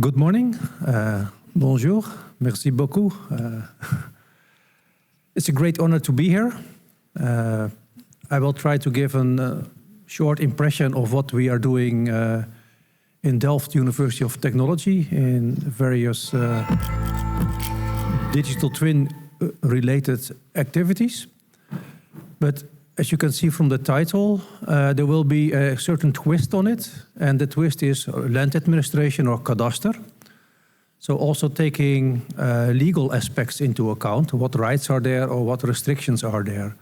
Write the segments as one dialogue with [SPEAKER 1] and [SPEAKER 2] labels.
[SPEAKER 1] Good morning. Bonjour. Merci beaucoup. It's a great honor to be here. I will try to give a short impression of what we are doing in Delft University of Technology in various digital twin related activities. But as you can see from the title, there will be a certain twist on it, and the twist is land administration or kadaster. So also taking legal aspects into account, what rights are there or what restrictions are there.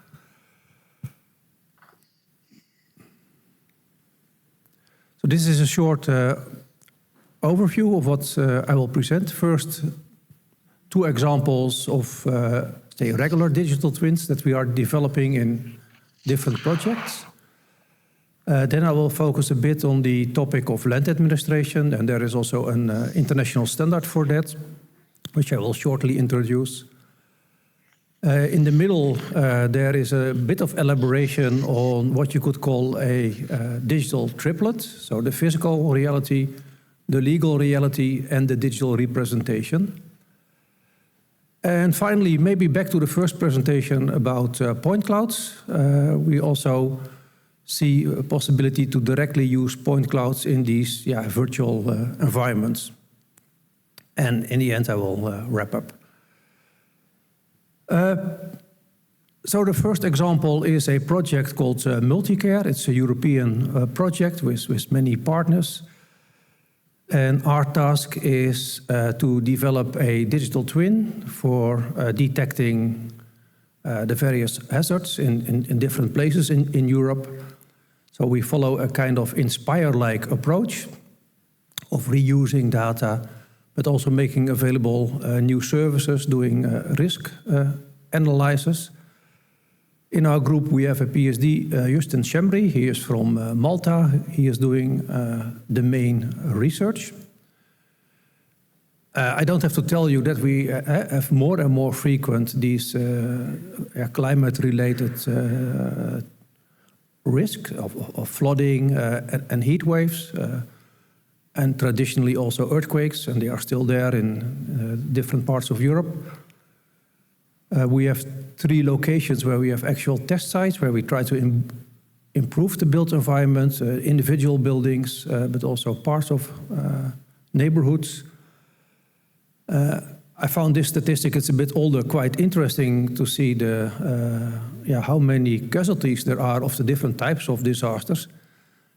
[SPEAKER 1] So this is a short overview of what I will present. First, two examples of, say, regular digital twins that we are developing in different projects. Then I will focus a bit on the topic of land administration, and there is also an international standard for that, which I will shortly introduce. In the middle, there is a bit of elaboration on what you could call a digital triplet, so the physical reality, the legal reality, and the digital representation. And finally, maybe back to the first presentation about point clouds. We also see a possibility to directly use point clouds in these virtual environments. And in the end, I will wrap up. So the first example is a project called Multicare. It's a European project with many partners. And our task is to develop a digital twin for detecting the various hazards in different places in Europe. So we follow a kind of Inspire-like approach of reusing data, but also making available new services, doing risk analysis. In our group, we have a PhD, Justin Schembri. He is from Malta. He is doing the main research. I don't have to tell you that we have more and more frequent these climate-related risk of flooding and heat waves, and traditionally also earthquakes, and they are still there in different parts of Europe. We have 3 locations where we have actual test sites where we try to improve the built environment, individual buildings, but also parts of neighborhoods. I found this statistic, it's a bit older, quite interesting to see how many casualties there are of the different types of disasters.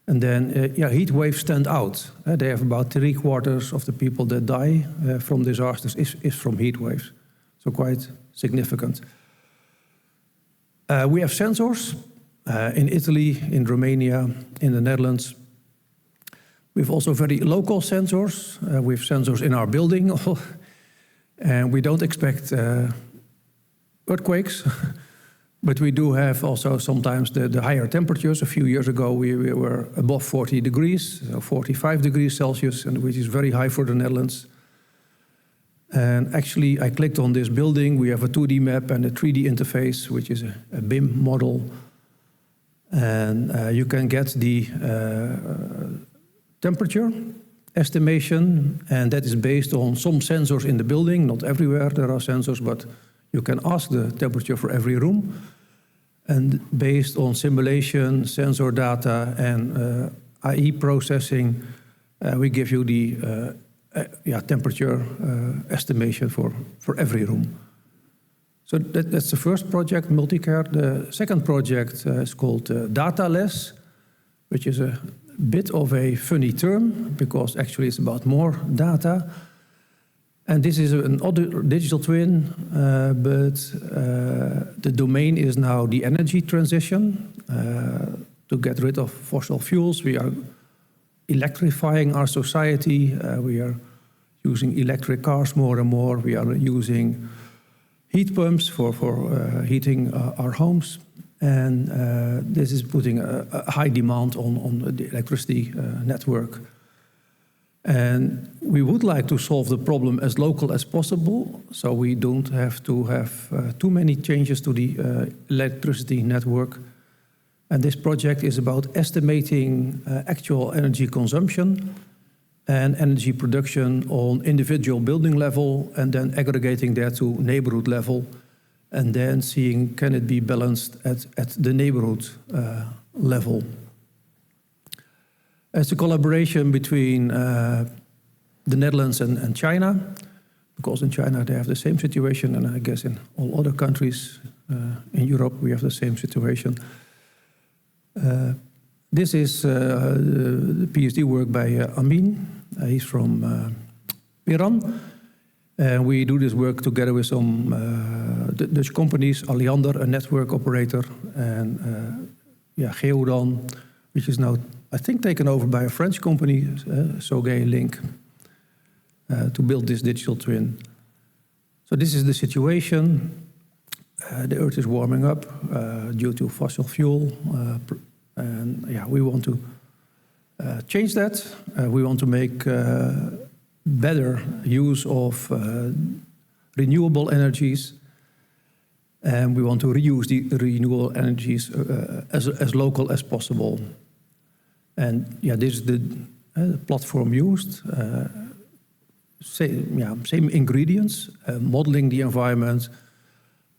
[SPEAKER 1] And then heat waves stand out. They have about 3/4 of the people that die from disasters is from heat waves. So quite significant. We have sensors in Italy, in Romania, in the Netherlands. We have also very local sensors. We have sensors in our building. And we don't expect earthquakes. But we do have also sometimes the higher temperatures. A few years ago, we were above 40 degrees, so 45 degrees Celsius, and which is very high for the Netherlands. And actually, I clicked on this building. We have a 2D map and a 3D interface, which is a BIM model. And you can get the temperature estimation, and that is based on some sensors in the building. Not everywhere there are sensors, but you can ask the temperature for every room. And based on simulation, sensor data, and AI processing, we give you the temperature estimation for every room. So that's the first project, Multicare. The second project is called Dataless, which is a bit of a funny term because actually it's about more data. And this is an other digital twin, but the domain is now the energy transition. To get rid of fossil fuels, we are electrifying our society. We are using electric cars more and more. We are using heat pumps for heating our homes. And this is putting a high demand on the electricity network. And we would like to solve the problem as local as possible, so we don't have to have too many changes to the electricity network. And this project is about estimating actual energy consumption and energy production on individual building level, and then aggregating that to neighborhood level, and then seeing can it be balanced at the neighborhood level. It's a collaboration between the Netherlands and China, because in China they have the same situation, and I guess in all other countries in Europe we have the same situation. This is the PhD work by Amin. He's from Iran. And we do this work together with some Dutch companies, Alliander, a network operator, and Geodan, which is now, I think, taken over by a French company, Sogei Link, to build this digital twin. So this is the situation. The Earth is warming up due to fossil fuel. And we want to change that. We want to make better use of renewable energies, and we want to reuse the renewable energies as local as possible. And this is the platform used. Same ingredients, modeling the environment,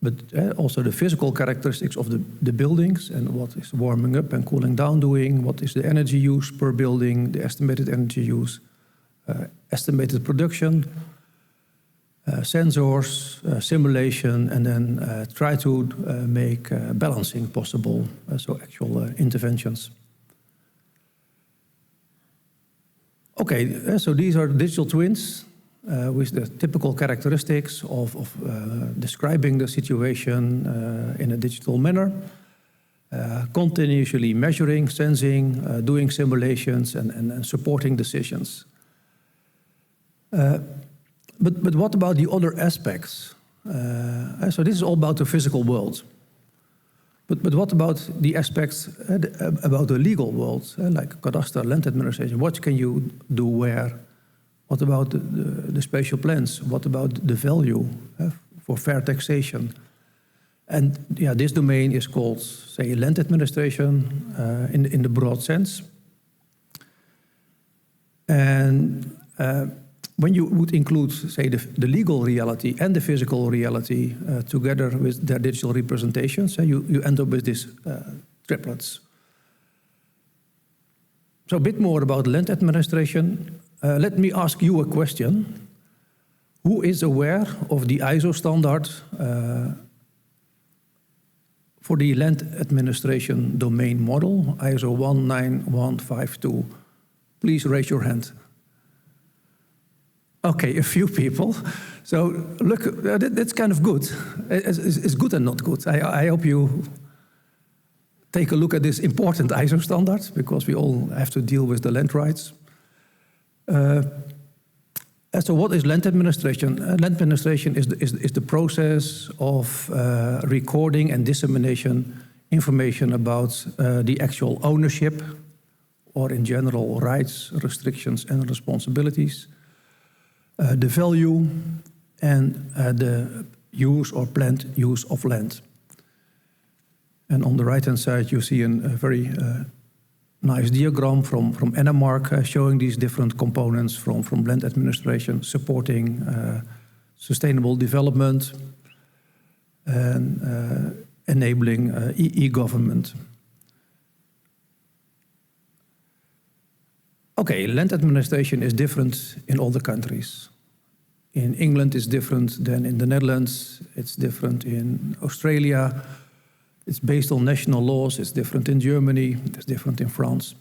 [SPEAKER 1] but also the physical characteristics of the buildings and what is warming up and cooling down doing, what is the energy use per building, the estimated energy use, estimated production, sensors, simulation, and then try to make balancing possible, so actual interventions. Okay, so these are digital twins with the typical characteristics of describing the situation in a digital manner, continuously measuring, sensing, doing simulations, and supporting decisions. But what about the other aspects? So this is all about the physical world. But what about the aspects about the legal world, like cadastre, land administration? What can you do where? What about the spatial plans? What about the value for fair taxation? And this domain is called, say, land administration in the broad sense. And when you would include, say, the legal reality and the physical reality together with their digital representations, you end up with these triplets. So a bit more about land administration. Let me ask you a question. Who is aware of the ISO standard for the land administration domain model, ISO 19152? Please raise your hand. Okay, a few people. So look, that's kind of good. It's good and not good. I hope you take a look at this important ISO standard, because we all have to deal with the land rights. So what is land administration? Land administration is the process of recording and dissemination information about the actual ownership, or in general rights, restrictions and responsibilities, the value, and the use or planned use of land. And on the right-hand side, you see a very nice diagram from Ennemark showing these different components from land administration, supporting sustainable development and enabling e-government. Okay, land administration is different in all the countries. In England it's different than in the Netherlands, it's different in Australia, it's based on national laws, it's different in Germany, it's different in France.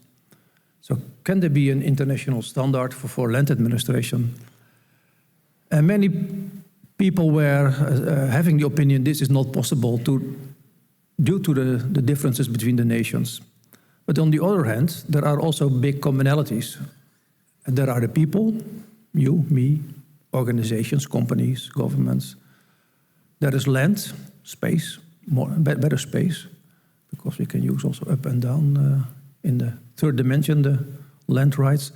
[SPEAKER 1] So can there be an international standard for land administration? And many people were having the opinion this is not possible due to the differences between the nations. But on the other hand, there are also big commonalities. And there are the people, you, me, organizations, companies, governments. There is land, space, better space, because we can use also up and down in the third dimension, the land rights.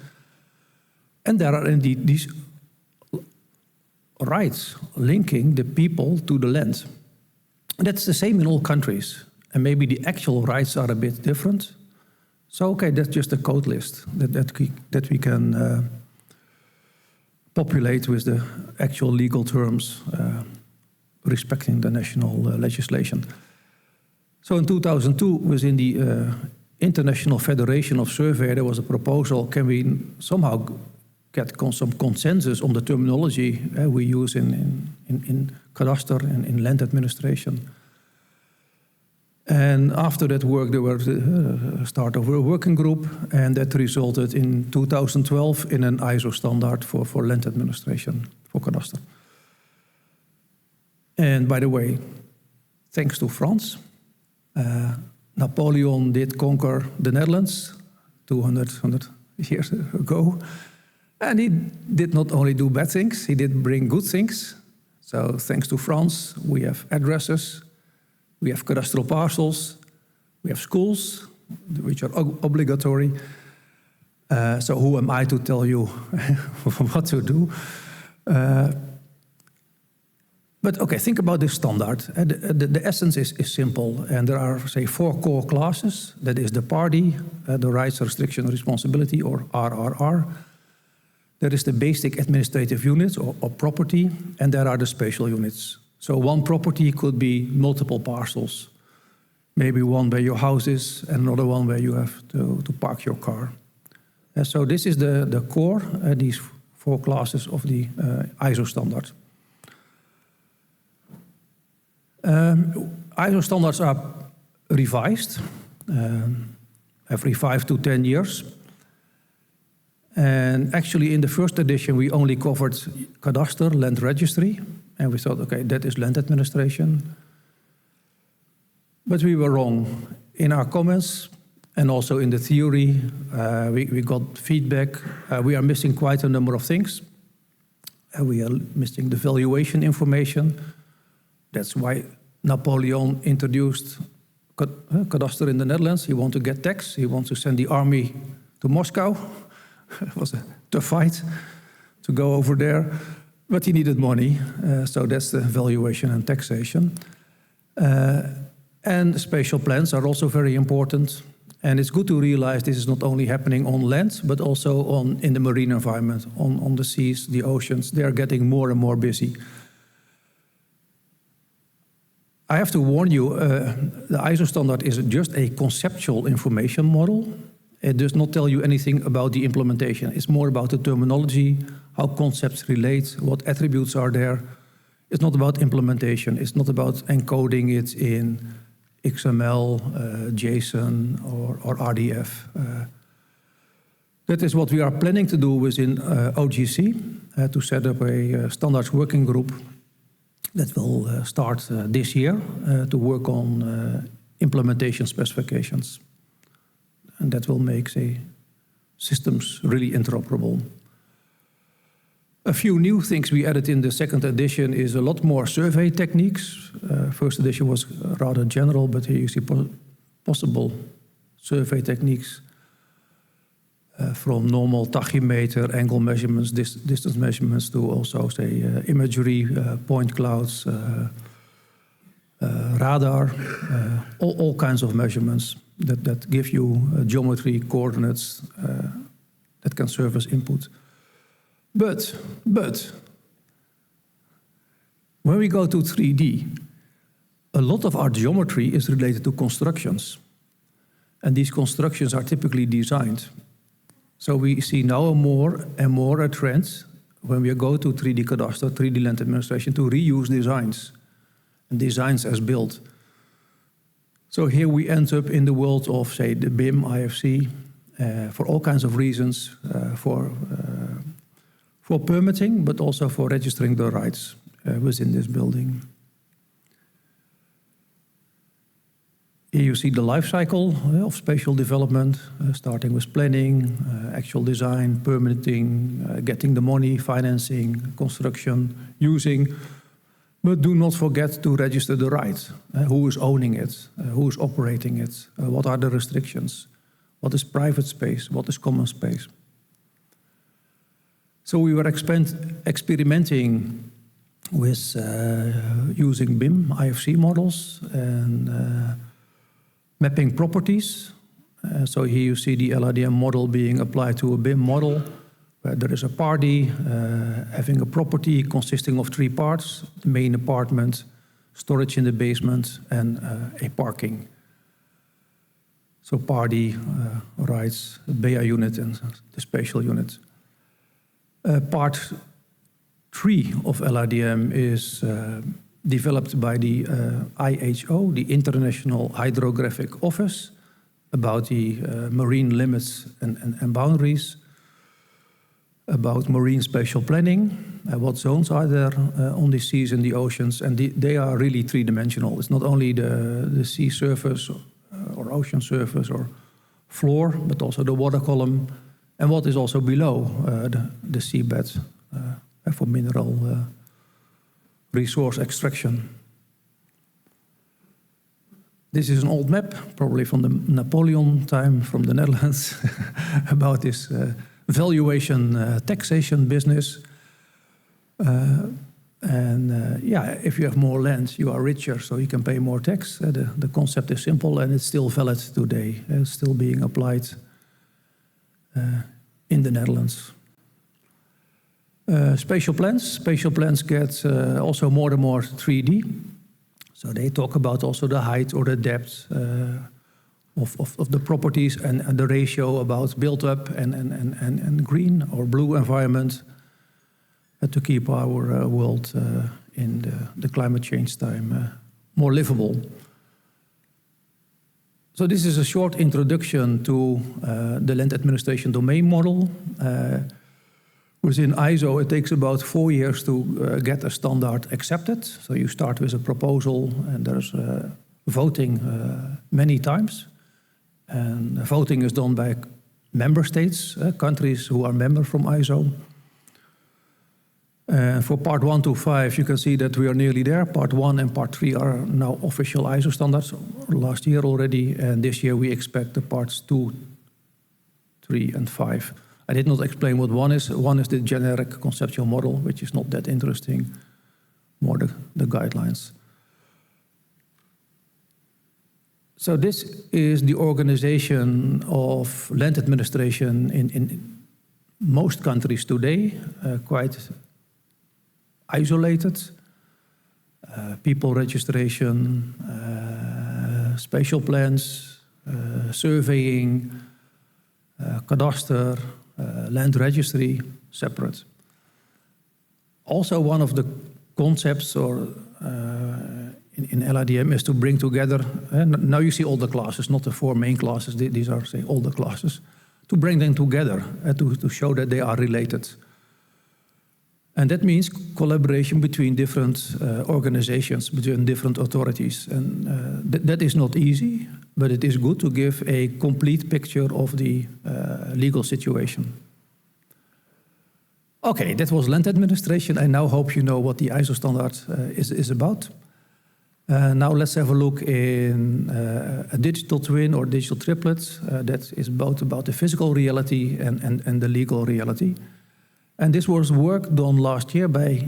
[SPEAKER 1] And there are indeed these rights linking the people to the land. And that's the same in all countries. And maybe the actual rights are a bit different. So, okay, that's just a code list that we can populate with the actual legal terms respecting the national legislation. So in 2002, within the International Federation of Survey, there was a proposal, can we somehow get some consensus on the terminology we use in cadastre and in land administration. And after that work, there was the start of a working group, and that resulted in 2012 in an ISO standard for land administration, for cadastre. And by the way, thanks to France, Napoleon did conquer the Netherlands 200 years ago. And he did not only do bad things, he did bring good things. So thanks to France, we have addresses, we have cadastral parcels, we have schools, which are obligatory. So who am I to tell you what to do? But okay, think about this standard. The essence is simple, and there are, say, 4 core classes. That is the party, the rights, restriction, responsibility, or RRR. There is the basic administrative units, or property, and there are the spatial units. So one property could be multiple parcels. Maybe one where your house is, and another one where you have to park your car. So this is the core, these 4 classes of the ISO standard. ISO standards are revised every 5 to 10 years. And actually in the first edition we only covered cadastre, land registry, and we thought, okay, that is land administration. But we were wrong. In our comments and also in the theory, we got feedback. We are missing quite a number of things. We are missing the valuation information. That's why Napoleon introduced cadastre in the Netherlands. He wanted to get tax. He wanted to send the army to Moscow. It was a tough fight to go over there, but he needed money. So that's the valuation and taxation. And spatial plans are also very important. And it's good to realize this is not only happening on land, but also in the marine environment, on the seas, the oceans. They are getting more and more busy. I have to warn you, the ISO standard is just a conceptual information model. It does not tell you anything about the implementation. It's more about the terminology, how concepts relate, what attributes are there. It's not about implementation. It's not about encoding it in XML, JSON, or RDF. That is what we are planning to do within OGC, to set up a standards working group that will start this year to work on implementation specifications. And that will make, say, systems really interoperable. A few new things we added in the second edition is a lot more survey techniques. First edition was rather general, but here you see possible survey techniques from normal tachymeter, angle measurements, distance measurements, to also, say, imagery, point clouds, radar, all kinds of measurements that give you geometry, coordinates that can serve as input. But when we go to 3D, a lot of our geometry is related to constructions. And these constructions are typically designed. So we see now more and more a trend when we go to 3D cadastre, 3D land administration, to reuse designs, and designs as built. So here we end up in the world of, say, the BIM, IFC, for all kinds of reasons, for permitting, but also for registering the rights within this building. Here you see the life cycle of spatial development, starting with planning, actual design, permitting, getting the money, financing, construction, using. But do not forget to register the right. Who is owning it? Who is operating it? What are the restrictions? What is private space? What is common space? So we were experimenting with using BIM, IFC models, and mapping properties. So here you see the LRDM model being applied to a BIM model, where there is a party having a property consisting of 3 parts: the main apartment, storage in the basement, and a parking. So party, rights, BA unit, and the spatial unit. Part 3 of LRDM is developed by the IHO, the International Hydrographic Office, about the marine limits and boundaries, about marine spatial planning, what zones are there on the seas and the oceans, and they are really 3-dimensional. It's not only the sea surface or ocean surface or floor, but also the water column, and what is also below the seabed for mineral resource extraction. This is an old map, probably from the Napoleon time from the Netherlands, about this valuation taxation business. If you have more land, you are richer, so you can pay more tax. The concept is simple, and it's still valid today. It's still being applied in the Netherlands. Spatial plans get also more and more 3D. So they talk about also the height or the depth of the properties and the ratio about built-up and green or blue environment to keep our world in the climate change time more livable. So this is a short introduction to the land administration domain model. Within ISO, it takes about 4 years to get a standard accepted. So you start with a proposal, and there's voting many times. And voting is done by member states, countries who are members from ISO. For part 1 to 5, you can see that we are nearly there. Part 1 and part 3 are now official ISO standards, last year already. And this year we expect the parts 2, 3, and 5. I did not explain what 1 is. 1 is the generic conceptual model, which is not that interesting, more the guidelines. So this is the organization of land administration in most countries today, quite isolated. People registration, spatial plans, surveying, cadastre, land registry, separate. Also, one of the concepts in LRDM is to bring together, now you see all the classes, not the 4 main classes, these are, say, all the classes, to bring them together, to show that they are related. And that means collaboration between different organizations, between different authorities. And that is not easy, but it is good to give a complete picture of the legal situation. Okay, that was land administration. I now hope you know what the ISO standard is about. Now let's have a look in a digital twin or digital triplet that is both about the physical reality and the legal reality. And this was work done last year by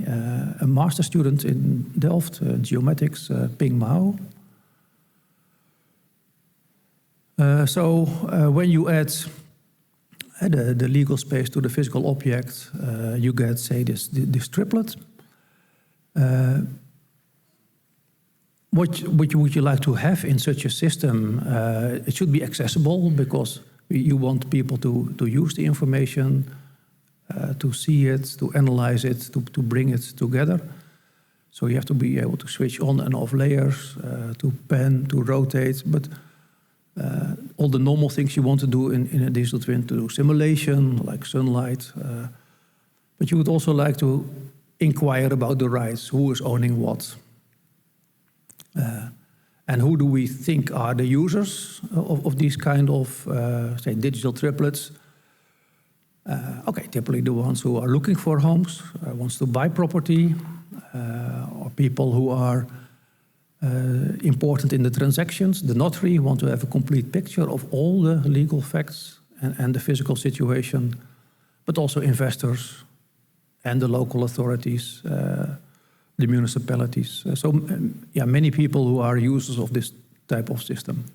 [SPEAKER 1] a master student in Delft, geomatics, Ping Mao. When you add the legal space to the physical object, you get, say, this triplet. What would you like to have in such a system? It should be accessible because you want people to use the information, to see it, to analyze it, to bring it together. So you have to be able to switch on and off layers, to pan, to rotate, but all the normal things you want to do in a digital twin, to do simulation, like sunlight. But you would also like to inquire about the rights, who is owning what. And who do we think are the users of these kind of, say, digital triplets? Okay, typically the ones who are looking for homes, wants to buy property, or people who are important in the transactions. The notary want to have a complete picture of all the legal facts and the physical situation, but also investors and the local authorities, the municipalities. Many people who are users of this type of system.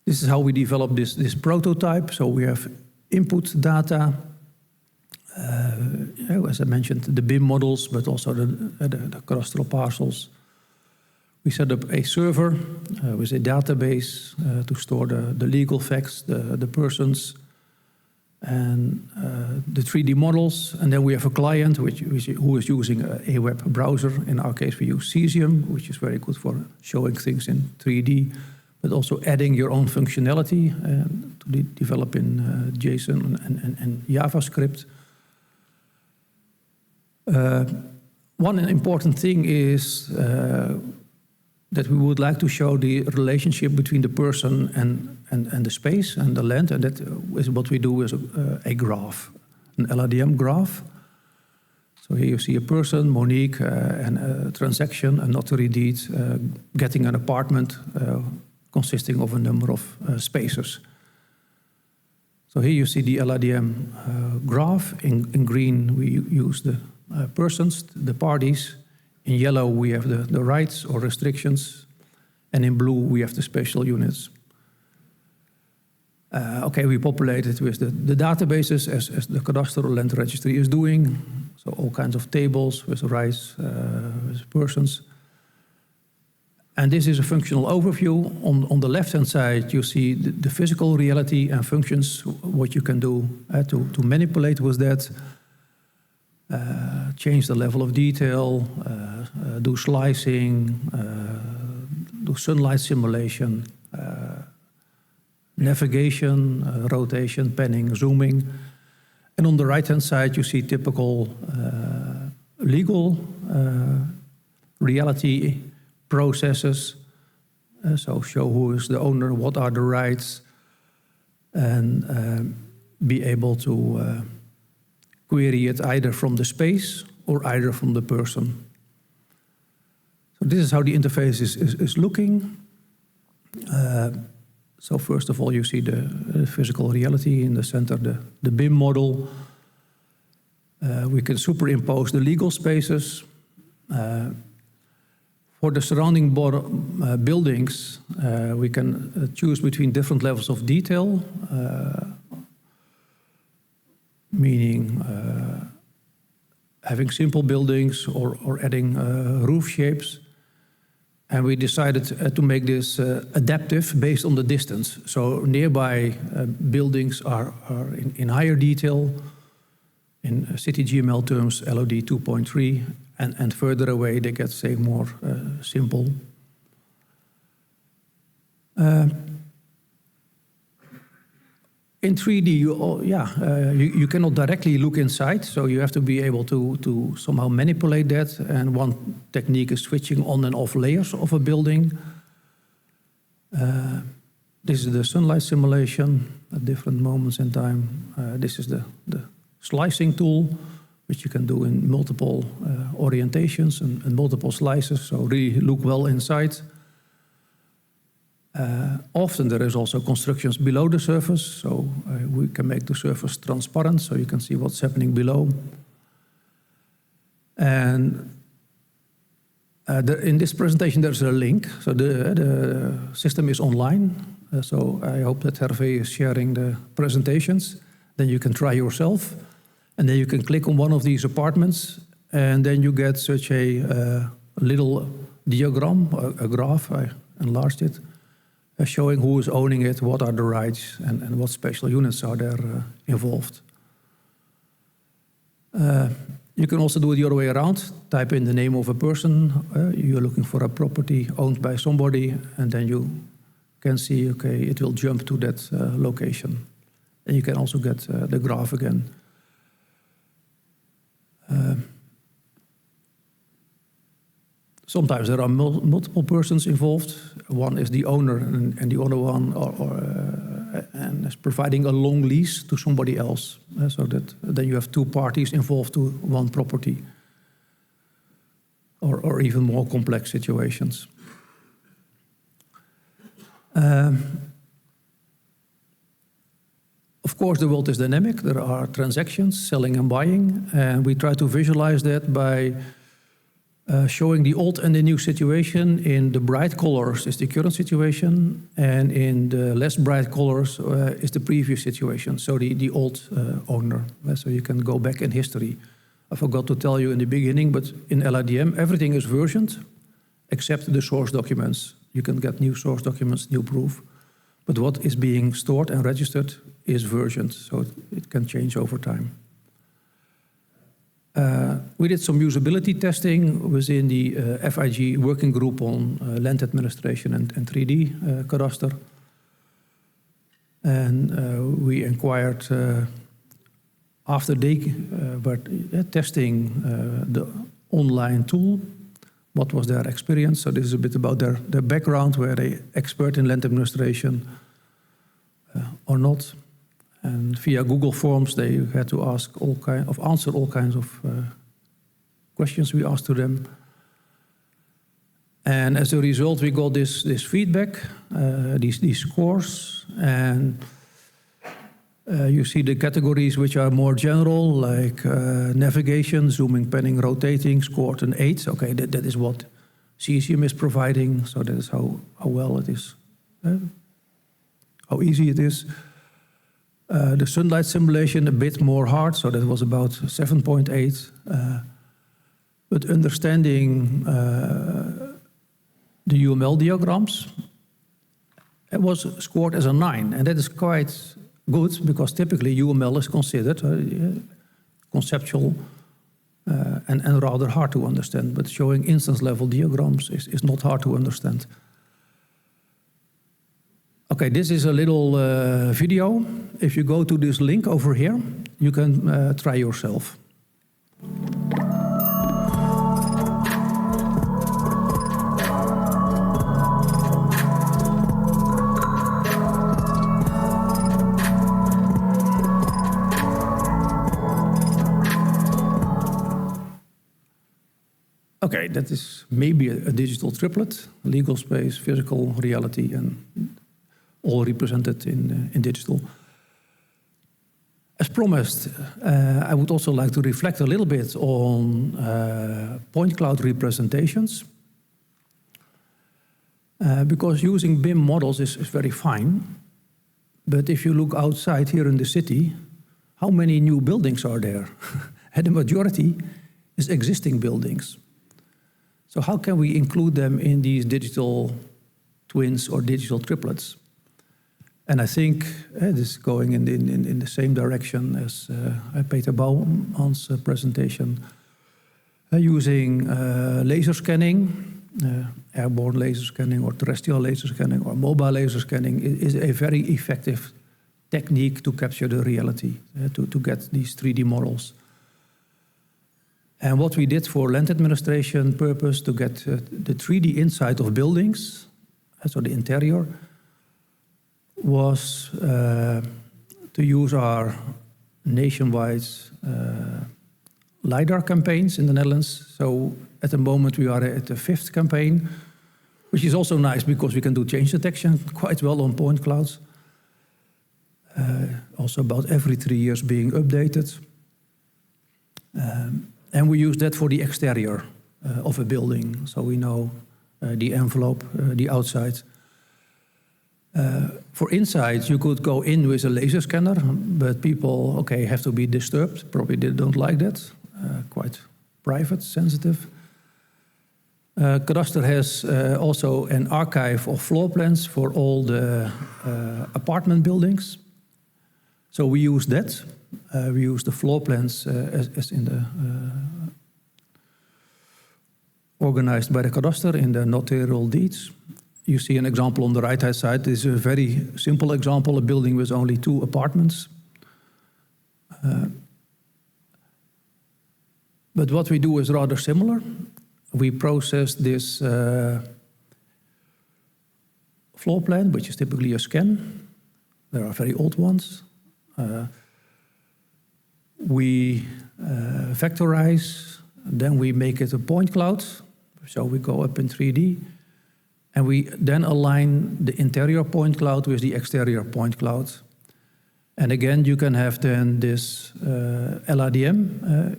[SPEAKER 1] This is how we develop this prototype. So we have input data, As I mentioned, the BIM models, but also the cadastral parcels. We set up a server with a database to store the legal facts, the persons, and the 3D models. And then we have a client who is using a web browser. In our case, we use Cesium, which is very good for showing things in 3D, but also adding your own functionality to develop in JSON and JavaScript. One important thing is that we would like to show the relationship between the person and the space and the land, and that is what we do as a graph, an LRDM graph. So here you see a person, Monique, and a transaction, a notary deed, getting an apartment consisting of a number of spaces. So here you see the LRDM graph. In green we use the persons, the parties. In yellow we have the rights or restrictions, and in blue we have the spatial units. We populate it with the databases as the cadastral land registry is doing. So all kinds of tables with rights, with persons. And this is a functional overview. On the left-hand side you see the physical reality and functions, what you can do to manipulate with that. Change the level of detail, do slicing, do sunlight simulation, navigation, rotation, panning, zooming. And on the right-hand side you see typical legal reality processes. So show who is the owner, what are the rights, and be able to query it either from the space or either from the person. So this is how the interface is looking. So first of all, you see the physical reality in the center, the BIM model. We can superimpose the legal spaces. For the surrounding buildings, we can choose between different levels of detail, meaning having simple buildings or adding roof shapes. And we decided to make this adaptive based on the distance. So nearby buildings are in higher detail, in CityGML terms, LOD 2.3, and further away they get, say, more simple. In 3D, you cannot directly look inside, so you have to be able to somehow manipulate that. And one technique is switching on and off layers of a building. This is the sunlight simulation at different moments in time. This is the slicing tool, which you can do in multiple orientations and multiple slices, so really look well inside. Often there is also constructions below the surface, so we can make the surface transparent so you can see what's happening below. And in this presentation there's a link, so the system is online, so I hope that Hervé is sharing the presentations. Then you can try yourself, and then you can click on one of these apartments, and then you get such a little diagram, a graph, I enlarged it, showing who is owning it, what are the rights, and what special units are there involved. You can also do it the other way around. Type in the name of a person. You're looking for a property owned by somebody, and then you can see, okay, it will jump to that location. And you can also get the graph again. Sometimes there are multiple persons involved. One is the owner, and the other one and is providing a long lease to somebody else, so that then you have two parties involved to one property, or even more complex situations. Of course, the world is dynamic. There are transactions, selling and buying, and we try to visualize that by showing the old and the new situation. In the bright colors is the current situation, and in the less bright colors is the previous situation, so the old owner. So you can go back in history. I forgot to tell you in the beginning, but in LIDM, everything is versioned except the source documents. You can get new source documents, new proof. But what is being stored and registered is versioned, so it can change over time. We did some usability testing within the FIG working group on land administration and 3D cadastre. And we inquired, after they were testing the online tool, what was their experience. So this is a bit about their background, were they expert in land administration or not. And via Google Forms, they had to answer all kinds of questions we asked to them. And as a result, we got this feedback, these scores. And you see the categories which are more general, like navigation, zooming, panning, rotating, scored an 8. Okay, that is what CECM is providing, so that is how well it is, how easy it is. The sunlight simulation, a bit more hard, so that was about 7.8. But understanding the UML diagrams, it was scored as a 9. And that is quite good, because typically UML is considered conceptual and rather hard to understand. But showing instance-level diagrams is not hard to understand. Okay, this is a little video. If you go to this link over here, you can try yourself. Okay, that is maybe a digital triplet, legal space, physical reality, and all represented in digital. As promised, I would also like to reflect a little bit on point cloud representations. Because using BIM models is very fine, but if you look outside here in the city, how many new buildings are there? And the majority is existing buildings. So how can we include them in these digital twins or digital triplets? And I think this is going in the same direction as Peter Bouwman's presentation. Using laser scanning, airborne laser scanning or terrestrial laser scanning or mobile laser scanning is a very effective technique to capture the reality, to get these 3D models. And what we did for land administration purpose to get the 3D inside of buildings, so the interior, was to use our nationwide LiDAR campaigns in the Netherlands. So at the moment we are at the 5th campaign, which is also nice because we can do change detection quite well on point clouds. Also about every 3 years being updated. And we use that for the exterior of a building, so we know the envelope, the outside. For inside, you could go in with a laser scanner, but people, okay, have to be disturbed. Probably they don't like that. Quite private, sensitive. Cadastre has also an archive of floor plans for all the apartment buildings. So we use that. We use the floor plans as in the organized by the cadastre in the notarial deeds. You see an example on the right-hand side. This is a very simple example, a building with only 2 apartments. But what we do is rather similar. We process this floor plan, which is typically a scan. There are very old ones. We vectorize, then we make it a point cloud. So we go up in 3D. And we then align the interior point cloud with the exterior point cloud. And again, you can have then this LIDM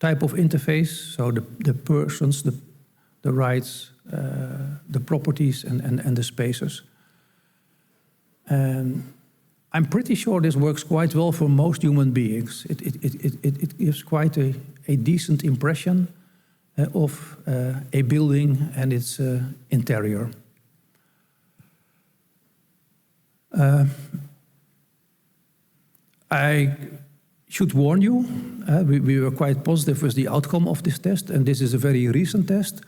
[SPEAKER 1] type of interface, so the persons, the rights, the properties, and the spaces. And I'm pretty sure this works quite well for most human beings. It gives quite a decent impression of a building and its interior. I should warn you, we were quite positive with the outcome of this test, and this is a very recent test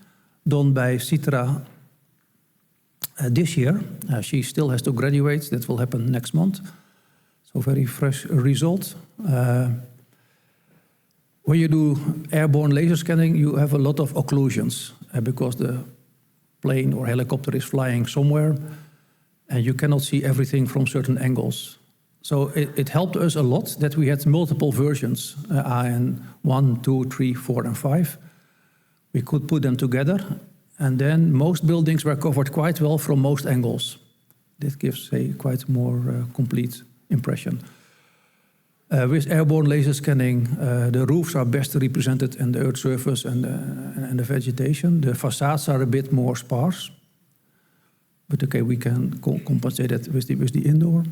[SPEAKER 1] done by Titre this year. She still has to graduate, that will happen next month, so very fresh result. When you do airborne laser scanning, you have a lot of occlusions because the plane or helicopter is flying somewhere and you cannot see everything from certain angles. So it helped us a lot that we had multiple versions, AN 1, 2, 3, 4, and 5. We could put them together, and then most buildings were covered quite well from most angles. This gives a quite more complete impression. With airborne laser scanning, the roofs are best represented and the earth surface and the vegetation. The facades are a bit more sparse, but okay, we can compensate it with the indoor.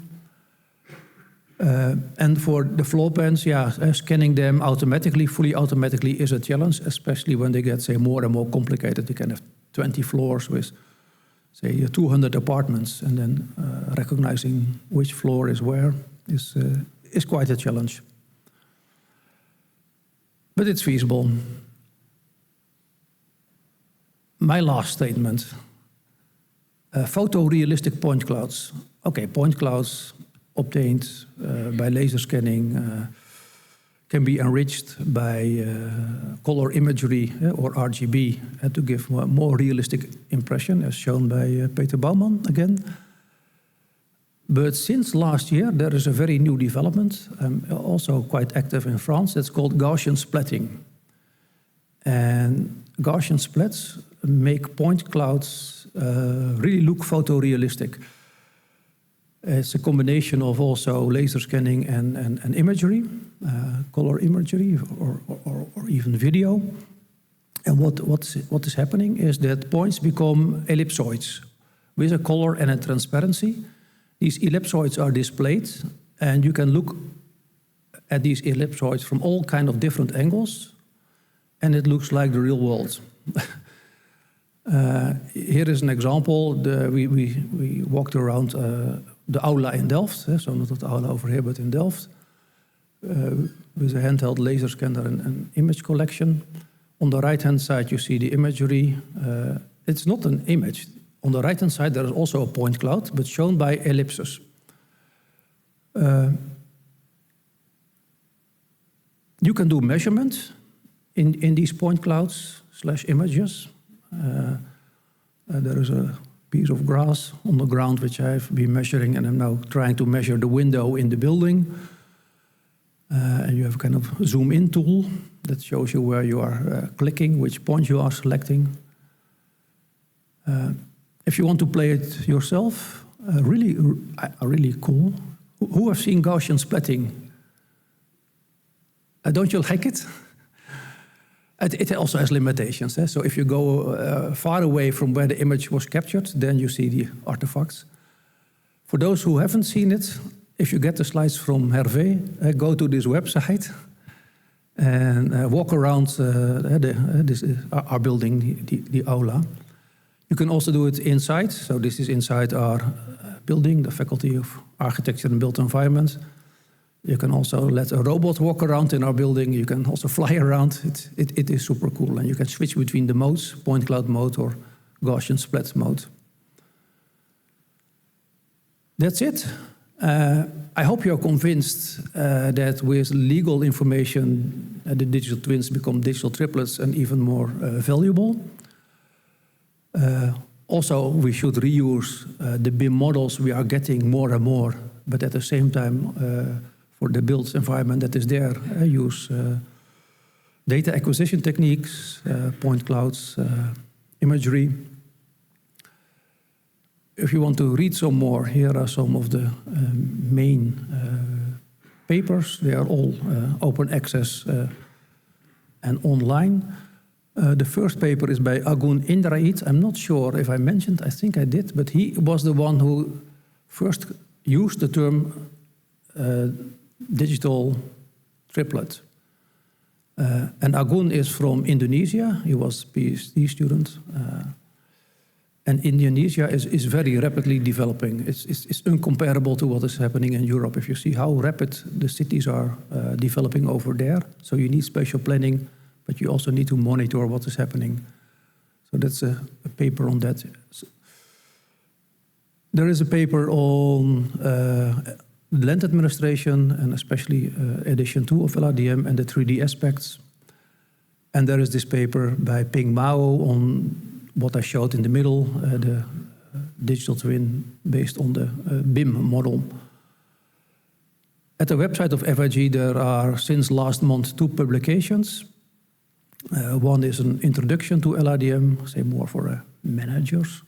[SPEAKER 1] And for the floor plans, scanning them automatically, fully automatically, is a challenge, especially when they get, say, more and more complicated. You can have 20 floors with, say, 200 apartments, and then recognizing which floor is where is quite a challenge. But it's feasible. My last statement. Photorealistic point clouds. Okay, point clouds obtained by laser scanning can be enriched by color imagery or RGB to give a more realistic impression, as shown by Peter Bouwman again. But since last year, there is a very new development, also quite active in France, that's called Gaussian splatting. And Gaussian splats make point clouds really look photorealistic. It's a combination of also laser scanning and imagery, color imagery, or even video. And what is happening is that points become ellipsoids with a color and a transparency. These ellipsoids are displayed, and you can look at these ellipsoids from all kind of different angles, and it looks like the real world. Here is an example. We walked around the aula in Delft, so not the aula over here, but in Delft, with a handheld laser scanner and image collection. On the right-hand side, you see the imagery. It's not an image. On the right-hand side, there is also a point cloud, but shown by ellipses. You can do measurements in these point clouds / images. There is a piece of grass on the ground which I've been measuring, and I'm now trying to measure the window in the building. And you have a kind of zoom-in tool that shows you where you are clicking, which point you are selecting. If you want to play it yourself, really cool. Who have seen Gaussian splatting? Don't you like it? It also has limitations. So if you go far away from where the image was captured, then you see the artifacts. For those who haven't seen it, if you get the slides from Hervé, go to this website and walk around our building, the aula. You can also do it inside. So this is inside our building, the Faculty of Architecture and Built Environment. You can also let a robot walk around in our building. You can also fly around. It is super cool. And you can switch between the modes, point cloud mode or Gaussian splat mode. That's it. I hope you're convinced that with legal information, the digital twins become digital triplets and even more valuable. Also, we should reuse the BIM models we are getting more and more, but at the same time, for the built environment that is there, use data acquisition techniques, point clouds, imagery. If you want to read some more, here are some of the main papers. They are all open access and online. The first paper is by Agun Indrait. I'm not sure if I mentioned, I think I did, but he was the one who first used the term digital triplet. And Agun is from Indonesia. He was a PhD student. And Indonesia is very rapidly developing. It's incomparable to what is happening in Europe. If you see how rapid the cities are developing over there, so you need spatial planning, but you also need to monitor what is happening. So that's a paper on that. There is a paper on land administration, and especially edition 2 of LRDM and the 3D aspects. And there is this paper by Ping Mao on what I showed in the middle, the digital twin based on the BIM model. At the website of FIG, there are, since last month, 2 publications. One is an introduction to LRDM, say more for managers.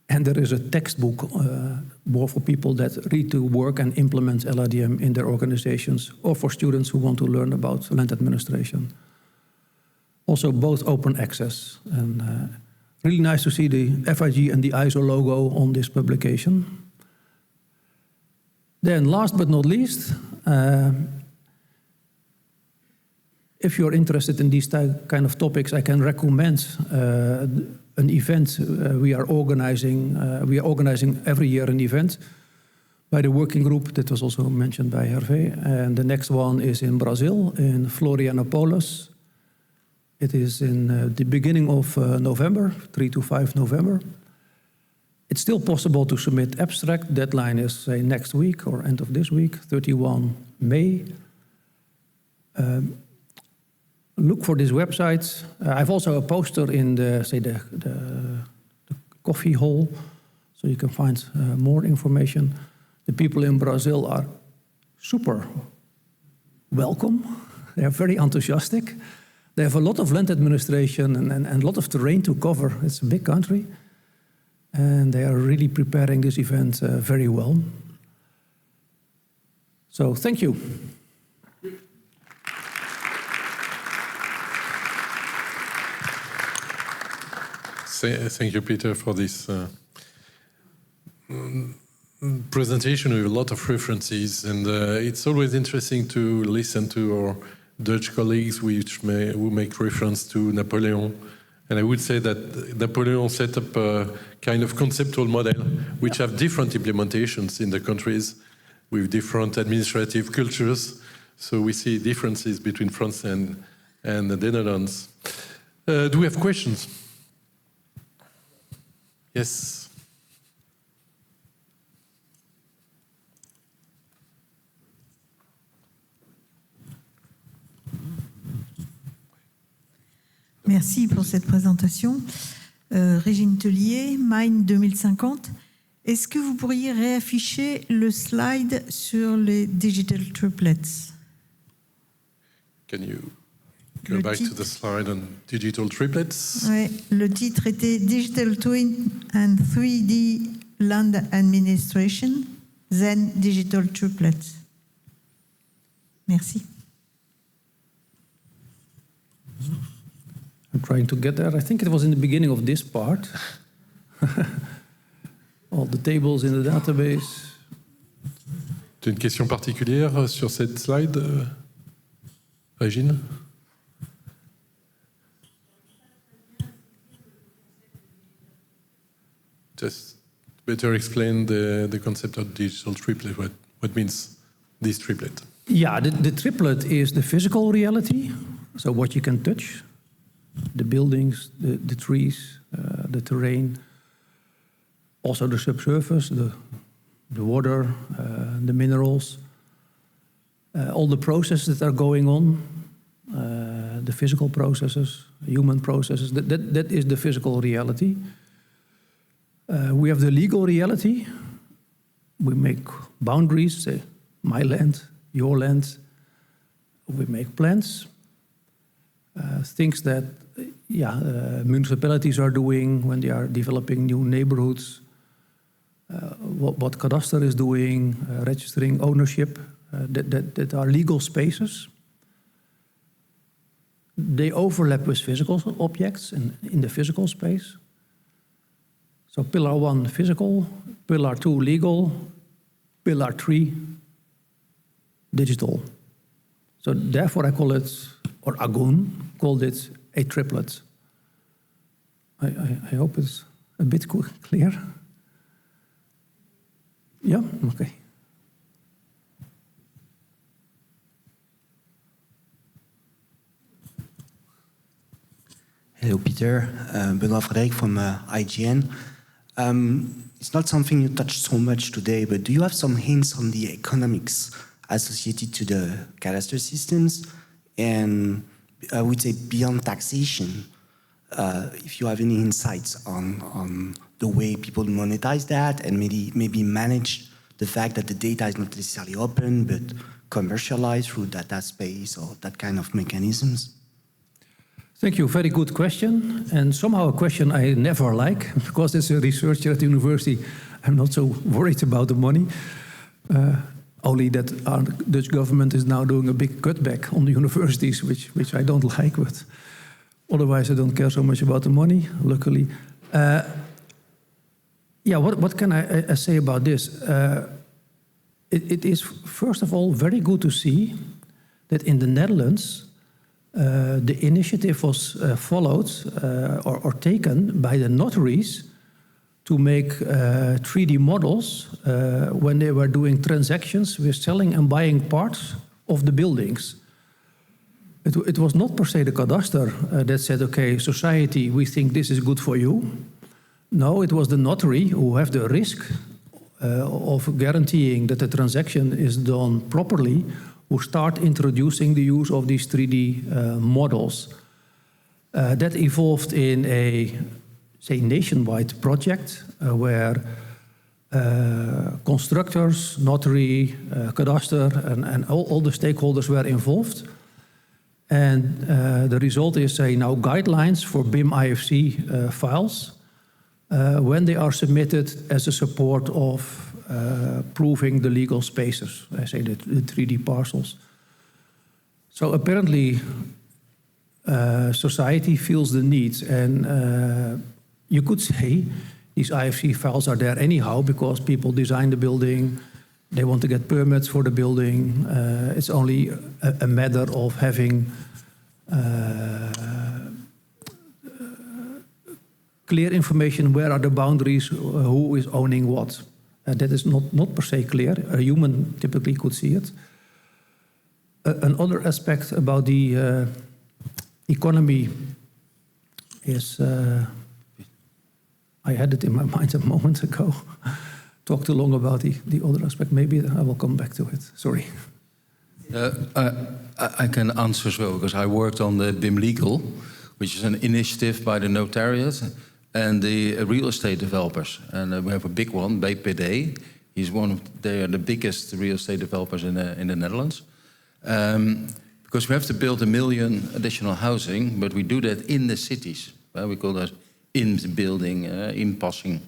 [SPEAKER 1] And there is a textbook more for people that read to work and implement LRDM in their organizations, or for students who want to learn about land administration. Also both open access. And really nice to see the FIG and the ISO logo on this publication. Then last but not least, if you're interested in these kind of topics, I can recommend an event we are organizing. We are organizing every year an event by the working group that was also mentioned by Hervé. And the next one is in Brazil, in Florianopolis. It is in the beginning of November, 3 to 5 November. It's still possible to submit abstract. Deadline is, say, next week or end of this week, 31 May. Look for this website. I've also a poster in the coffee hall, so you can find more information. The people in Brazil are super welcome. They are very enthusiastic. They have a lot of land administration and a lot of terrain to cover. It's a big country. And they are really preparing this event very well. So thank you.
[SPEAKER 2] Thank you, Peter, for this presentation with a lot of references. And it's always interesting to listen to our Dutch colleagues who make reference to Napoleon. And I would say that Napoleon set up a kind of conceptual model which have different implementations in the countries with different administrative cultures. So we see differences between France and the Netherlands. Do we have questions? Yes.
[SPEAKER 3] Merci pour cette présentation. Régine Tellier, Mine 2050. Est-ce que vous pourriez réafficher le slide sur les digital triplets?
[SPEAKER 2] Can you go back to the slide on digital triplets?
[SPEAKER 3] Oui, le titre était Digital Twin and 3D Land Administration, then Digital Triplets. Merci.
[SPEAKER 1] I'm trying to get there. I think it was in the beginning of this part. All the tables in the database.
[SPEAKER 2] Tu as une question particulière sur cette slide, Régine? Just better explain the concept of digital triplet. What means this triplet?
[SPEAKER 1] Yeah, the triplet is the physical reality, so what you can touch. The buildings, the trees, the terrain, also the subsurface, the water, the minerals, all the processes that are going on, the physical processes, human processes, that is the physical reality. We have the legal reality. We make boundaries, say, my land, your land. We make plans. Things that municipalities are doing when they are developing new neighborhoods, what cadastre is doing, registering ownership, that are legal spaces. they overlap with physical objects in the physical space. So pillar 1, physical, pillar 2, legal, pillar 3, digital. So therefore I call it, or Agun called it, a triplet. I hope it's a bit clear. Yeah, okay.
[SPEAKER 4] Hello, Peter. Benoit Frederic from IGN. It's not something you touched so much today, but do you have some hints on the economics associated to the cadastre systems? And I would say beyond taxation, if you have any insights on the way people monetize that and maybe manage the fact that the data is not necessarily open, but commercialized through data space or that kind of mechanisms?
[SPEAKER 1] Thank you. Very good question. And somehow a question I never like, because as a researcher at the university, I'm not so worried about the money. Only that our Dutch government is now doing a big cutback on the universities, which I don't like, but otherwise I don't care so much about the money, luckily. Yeah, what can I say about this? It is, first of all, very good to see that in the Netherlands, the initiative was followed or taken by the notaries to make 3D models when they were doing transactions with selling and buying parts of the buildings. It was not per se the cadastre that said, okay, society, we think this is good for you. No, it was the notary who have the risk of guaranteeing that the transaction is done properly, who start introducing the use of these 3D models. That evolved in a, say, nationwide project where constructors, notary, cadastre, and all the stakeholders were involved. And the result is, say, now guidelines for BIM IFC files when they are submitted as a support of proving the legal spaces, I say the 3D parcels. So apparently society feels the needs, and you could say these IFC files are there anyhow because people design the building, they want to get permits for the building. It's only a matter of having clear information, where are the boundaries, who is owning what. That is not per se clear. A human typically could see it. Another aspect about the economy is, I had it in my mind a moment ago. Talked too long about the other aspect. Maybe I will come back to it. Sorry.
[SPEAKER 5] I can answer as well, because I worked on the BIM Legal, which is an initiative by the notariate and the real estate developers. And we have a big one, BPD. They are the biggest real estate developers in the Netherlands. Because we have to build 1 million additional housing, but we do that in the cities. We call that in-building, in-passing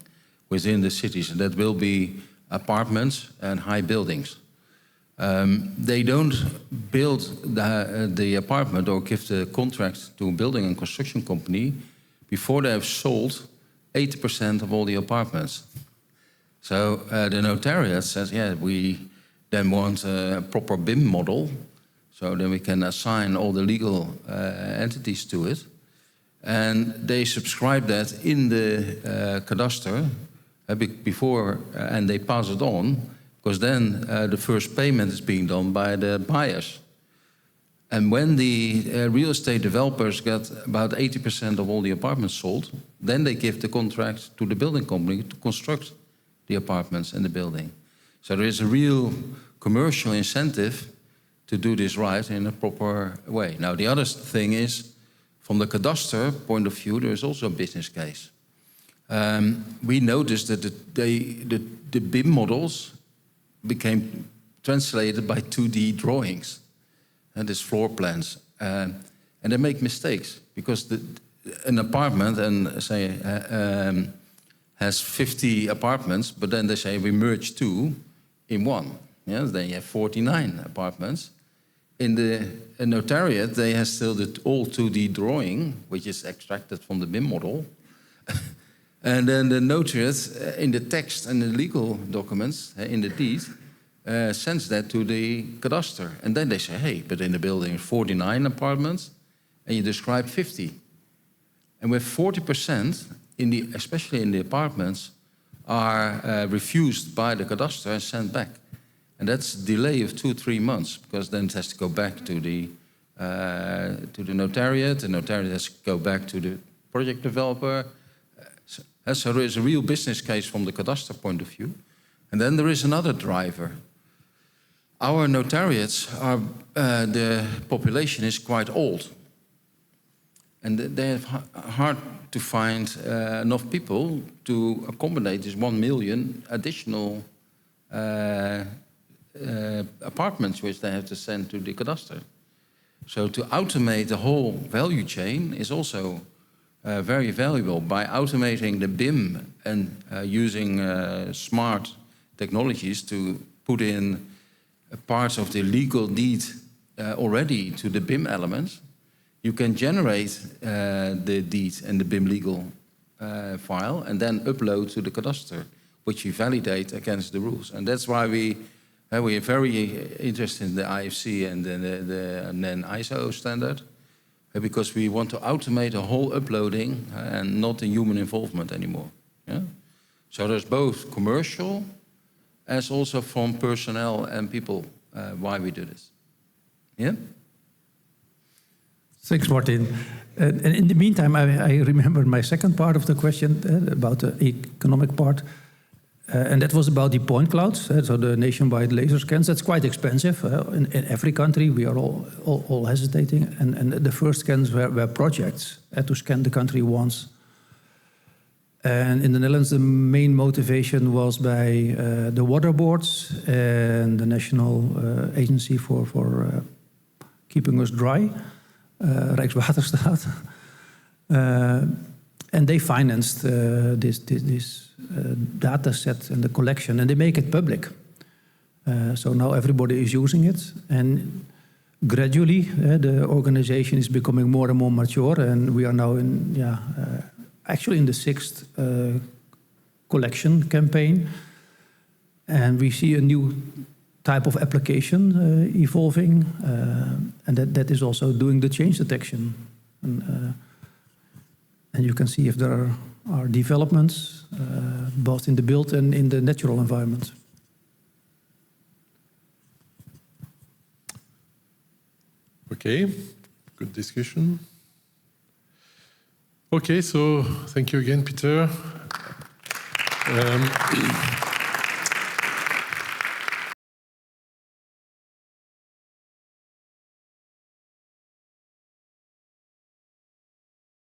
[SPEAKER 5] within the cities. And that will be apartments and high buildings. They don't build the apartment or give the contract to a building and construction company before they have sold 80% of all the apartments. So the notariate says, yeah, we then want a proper BIM model, so then we can assign all the legal entities to it. And they subscribe that in the cadastre before, and they pass it on, because then the first payment is being done by the buyers. And when the real estate developers get about 80% of all the apartments sold, then they give the contract to the building company to construct the apartments and the building. So there is a real commercial incentive to do this right in a proper way. Now, the other thing is, from the cadastre point of view, there is also a business case. We noticed that the BIM models became translated by 2D drawings, and these floor plans, and they make mistakes because an apartment and say has 50 apartments, but then they say we merge 2 in 1. Yeah, then you have 49 apartments. in the notariate, they have still the old 2D drawing, which is extracted from the BIM model. And then the notariate, in the text and the legal documents, in the deed, sends that to the cadastre. And then they say, hey, but in the building 49 apartments, and you describe 50. And with 40%, especially in the apartments, are refused by the cadastre and sent back. And that's a delay of 2-3 months, because then it has to go back to the notariate. The notariate has to go back to the project developer. So there is a real business case from the cadastre point of view. And then there is another driver. Our notariates are, the population is quite old. And they have hard to find enough people to accommodate this 1 million additional apartments which they have to send to the cadastre. So to automate the whole value chain is also very valuable. By automating the BIM and using smart technologies to put in parts of the legal deed already to the BIM elements, you can generate the deed and the BIM legal file and then upload to the cadastre, which you validate against the rules. And that's why we are very interested in the IFC and then ISO standard, because we want to automate the whole uploading and not the human involvement anymore. Yeah? So there's both commercial as also from personnel and people why we do this. Yeah?
[SPEAKER 1] Thanks, Martin. And in the meantime, I remember my second part of the question about the economic part. And that was about the point clouds, so the nationwide laser scans. That's quite expensive. In every country, we are all hesitating. And the first scans were projects to scan the country once. And in the Netherlands, the main motivation was by the water boards and the National Agency for Keeping Us Dry, Rijkswaterstaat. And they financed this data set and the collection, and they make it public. So now everybody is using it. And gradually, the organization is becoming more and more mature, and we are now actually in the 6th collection campaign. And we see a new type of application evolving, and that is also doing the change detection. And you can see if there are developments, both in the built and in the natural environment.
[SPEAKER 2] Okay, good discussion. Okay, so thank you again, Peter.